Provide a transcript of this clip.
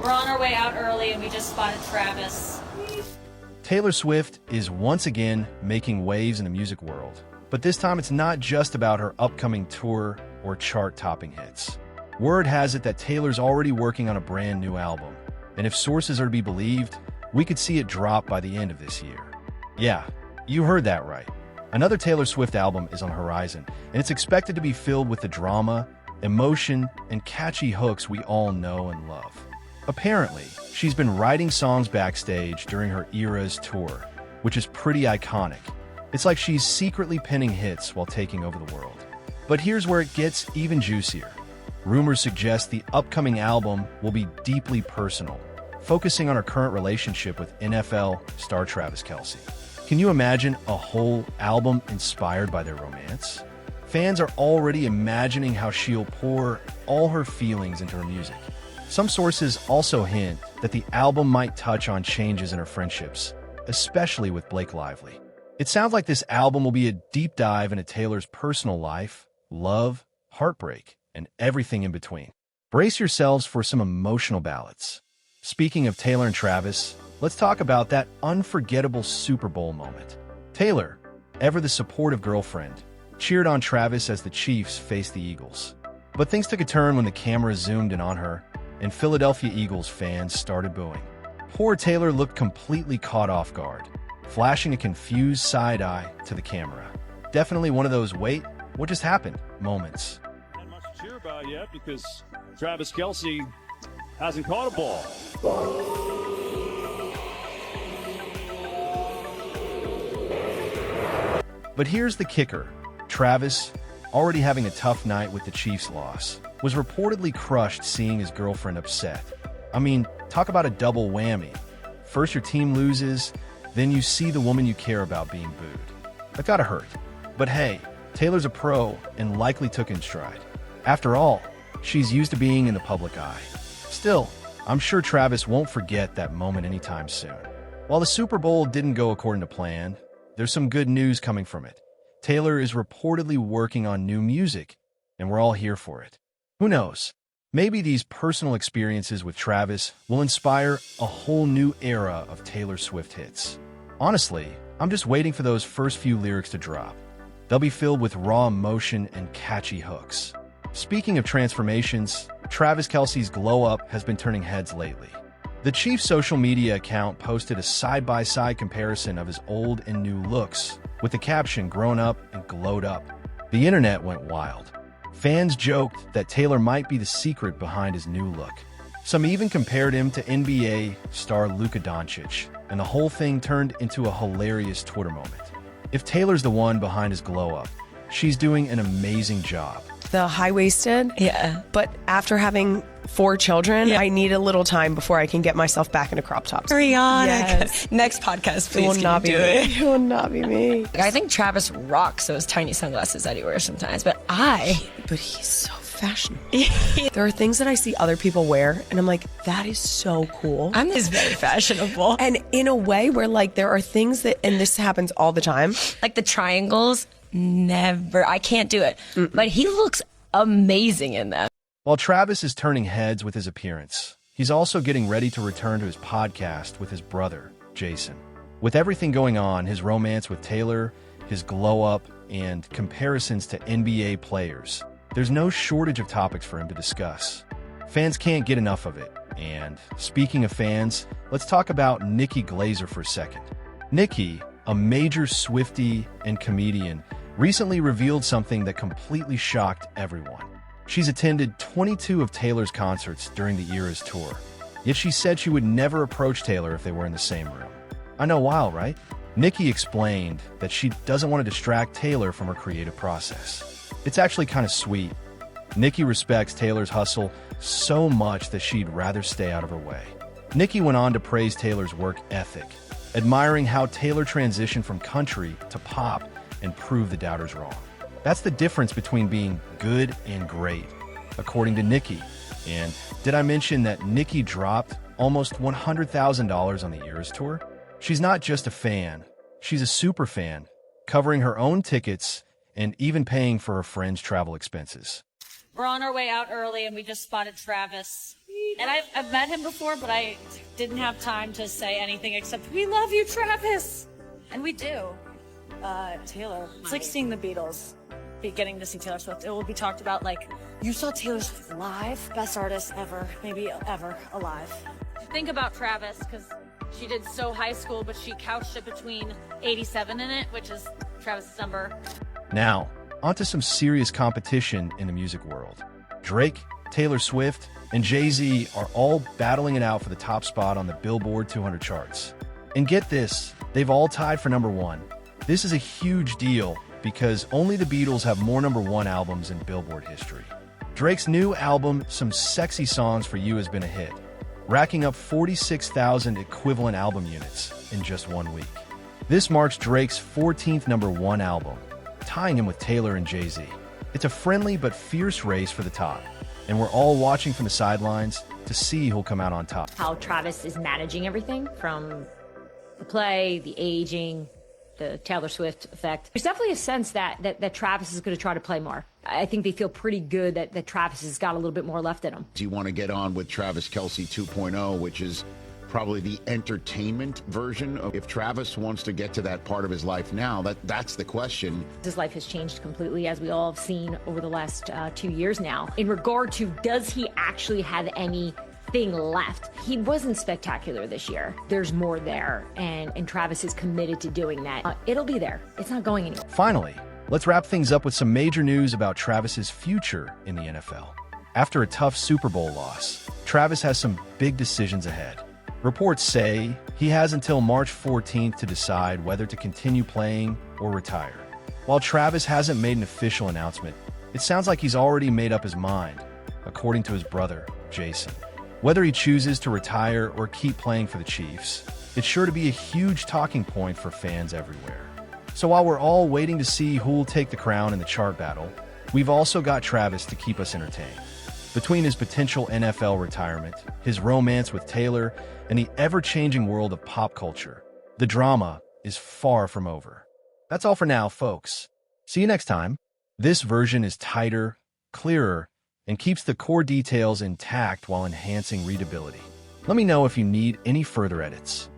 We're on our way out early and we just spotted Travis. Taylor Swift is once again making waves in the music world. But this time it's not just about her upcoming tour or chart-topping hits. Word has it that Taylor's already working on a brand new album. And if sources are to be believed, we could see it drop by the end of this year. Yeah, you heard that right. Another Taylor Swift album is on the horizon, and it's expected to be filled with the drama, emotion, and catchy hooks we all know and love. Apparently, she's been writing songs backstage during her Eras tour, which is pretty iconic. It's like she's secretly penning hits while taking over the world. But here's where it gets even juicier. Rumors suggest the upcoming album will be deeply personal, focusing on her current relationship with NFL star Travis Kelce. Can you imagine a whole album inspired by their romance? Fans are already imagining how she'll pour all her feelings into her music. Some sources also hint that the album might touch on changes in her friendships, especially with Blake Lively. It sounds like this album will be a deep dive into Taylor's personal life, love, heartbreak, and everything in between. Brace yourselves for some emotional ballads. Speaking of Taylor and Travis, let's talk about that unforgettable Super Bowl moment. Taylor, ever the supportive girlfriend, cheered on Travis as the Chiefs faced the Eagles. But things took a turn when the camera zoomed in on her, and Philadelphia Eagles fans started booing. Poor Taylor looked completely caught off guard, flashing a confused side eye to the camera. Definitely one of those wait, what just happened moments. Not much to cheer about yet because Travis Kelce hasn't caught a ball. But here's the kicker. Travis, already having a tough night with the Chiefs' loss, was reportedly crushed seeing his girlfriend upset. I mean, talk about a double whammy. First your team loses, then you see the woman you care about being booed. That gotta hurt. But hey, Taylor's a pro and likely took in stride. After all, she's used to being in the public eye. Still, I'm sure Travis won't forget that moment anytime soon. While the Super Bowl didn't go according to plan, there's some good news coming from it. Taylor is reportedly working on new music, and we're all here for it. Who knows? Maybe these personal experiences with Travis will inspire a whole new era of Taylor Swift hits. Honestly, I'm just waiting for those first few lyrics to drop. They'll be filled with raw emotion and catchy hooks. Speaking of transformations, Travis Kelce's glow-up has been turning heads lately. The Chiefs' social media account posted a side-by-side comparison of his old and new looks, with the caption "grown up" and "glowed up." The internet went wild. Fans joked that Taylor might be the secret behind his new look. Some even compared him to NBA star Luka Doncic, and the whole thing turned into a hilarious Twitter moment. If Taylor's the one behind his glow-up, she's doing an amazing job. The high-waisted? Yeah. But after having 4 children, I need a little time before I can get myself back into crop tops. Rihanna. Yes. Next podcast, please. It will not be do me. it. It will not be me. I think Travis rocks those tiny sunglasses that he wears sometimes, but But he's so fashionable. There are things that I see other people wear, and I'm like, that is so cool. I'm just very fashionable. And in a way where, like, there are things that, and this happens all the time. Like the triangles, never. I can't do it. But he looks amazing in them. While Travis is turning heads with his appearance, he's also getting ready to return to his podcast with his brother, Jason. With everything going on, his romance with Taylor, his glow-up, and comparisons to NBA players, there's no shortage of topics for him to discuss. Fans can't get enough of it. And speaking of fans, let's talk about Nikki Glazer for a second. Nikki, a major Swiftie and comedian, recently revealed something that completely shocked everyone. She's attended 22 of Taylor's concerts during the Eras tour, yet she said she would never approach Taylor if they were in the same room. I know, wild, right? Nikki explained that she doesn't want to distract Taylor from her creative process. It's actually kind of sweet. Nikki respects Taylor's hustle so much that she'd rather stay out of her way. Nikki went on to praise Taylor's work ethic, admiring how Taylor transitioned from country to pop and proved the doubters wrong. That's the difference between being good and great, according to Nikki. And did I mention that Nikki dropped almost $100,000 on the Eras tour? She's not just a fan, she's a super fan, covering her own tickets and even paying for her friends' travel expenses. We're on our way out early, and we just spotted Travis. And I've met him before, but I didn't have time to say anything except, "We love you, Travis!" And we do. Taylor, it's like seeing the Beatles. Getting to see Taylor Swift. It will be talked about like, you saw Taylor Swift live? Best artist ever, maybe ever alive. Think about Travis, because she did So High School, but she couched it between 87 in it, which is Travis's number. Now, onto some serious competition in the music world. Drake, Taylor Swift, and Jay-Z are all battling it out for the top spot on the Billboard 200 charts. And get this, they've all tied for number one. This is a huge deal because only the Beatles have more number one albums in Billboard history. Drake's new album, Some Sexy Songs for You, has been a hit, racking up 46,000 equivalent album units in just 1 week. This marks Drake's 14th number one album, tying him with Taylor and Jay-Z. It's a friendly but fierce race for the top, and we're all watching from the sidelines to see who'll come out on top. How Travis is managing everything from the play, the aging, the Taylor Swift effect. There's definitely a sense that Travis is going to try to play more. I think they feel pretty good that Travis has got a little bit more left in him. Do you want to get on with Travis Kelce 2.0, which is probably the entertainment version of if Travis wants to get to that part of his life now, that's the question. His life has changed completely, as we all have seen over the last 2 years now. In regard to, does he actually have anything left? He wasn't spectacular this year. There's more there, and Travis is committed to doing that. It'll be there. It's not going anywhere. Finally, let's wrap things up with some major news about Travis's future in the NFL. After a tough Super Bowl loss, Travis has some big decisions ahead. Reports say he has until March 14th to decide whether to continue playing or retire. While Travis hasn't made an official announcement, it sounds like he's already made up his mind, according to his brother, Jason. Whether he chooses to retire or keep playing for the Chiefs, it's sure to be a huge talking point for fans everywhere. So while we're all waiting to see who'll take the crown in the chart battle, we've also got Travis to keep us entertained. Between his potential NFL retirement, his romance with Taylor, and the ever-changing world of pop culture, the drama is far from over. That's all for now, folks. See you next time. This version is tighter, clearer, and keeps the core details intact while enhancing readability. Let me know if you need any further edits.